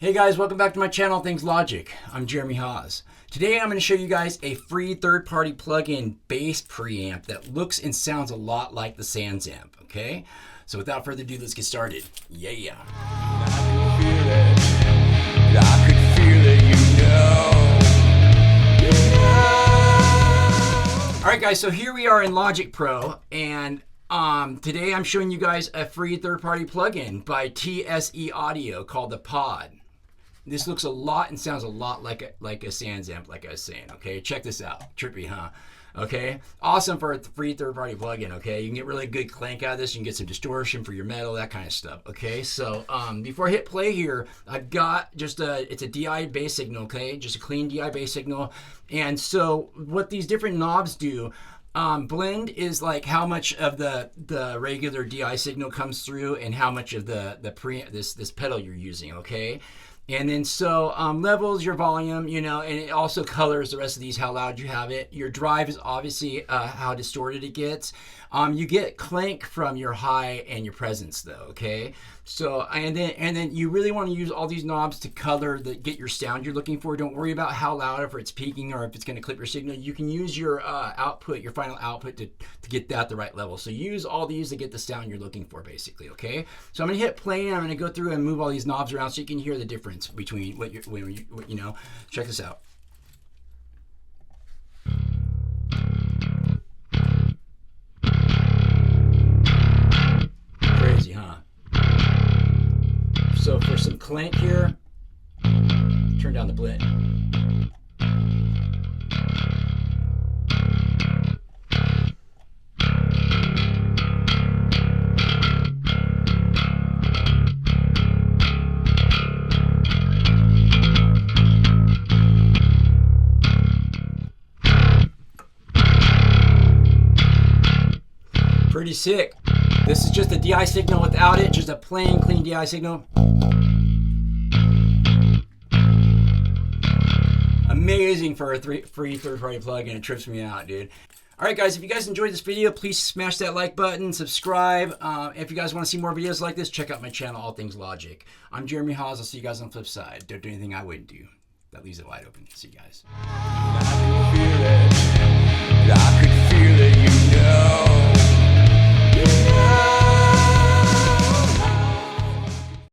Hey guys, welcome back to my channel, Things Logic. I'm Jeremy Haas. Today I'm going to show you guys a free third-party plug-in bass preamp that looks and sounds a lot like the SansAmp, okay? So without further ado, let's get started. Yeah. I could feel it, Alright guys, so here we are in Logic Pro, and today I'm showing you guys a free third-party plugin by TSE Audio called the Pod. This looks a lot and sounds a lot like a SansAmp, like I was saying. Okay, check this out. Trippy, huh? Okay, awesome for a free third-party plugin. Okay, you can get really good clank out of this. You can get some distortion for your metal, that kind of stuff. Okay, so before I hit play here, I've got just it's a DI bass signal. Okay, just a clean DI bass signal. And so what these different knobs do. Blend is like how much of the regular DI signal comes through and how much of this pedal you're using, okay? And then so levels your volume, you know, and it also colors the rest of these, how loud you have it. Your drive is obviously how distorted it gets. You get clank from your high and your presence though, okay? So and then you really want to use all these knobs to color get your sound you're looking for. Don't worry about how loud, if it's peaking or if it's going to clip your signal. You can use your output, your final output to get that the right level. So use all these to get the sound you're looking for basically, okay? So I'm going to hit play and I'm going to go through and move all these knobs around so you can hear the difference between what you know. Check this out. Crazy, huh? So for some clank here, turn down the blend. Pretty sick. This is just a DI signal without it, just a plain clean DI signal. Amazing for a free third-party plugin. It trips me out, dude. Alright guys, if you guys enjoyed this video, please smash that like button, subscribe. If you guys want to see more videos like this, check out my channel, All Things Logic. I'm Jeremy Haas. I'll see you guys on the flip side. Don't do anything I wouldn't do. That leaves it wide open. See you guys. I could feel it.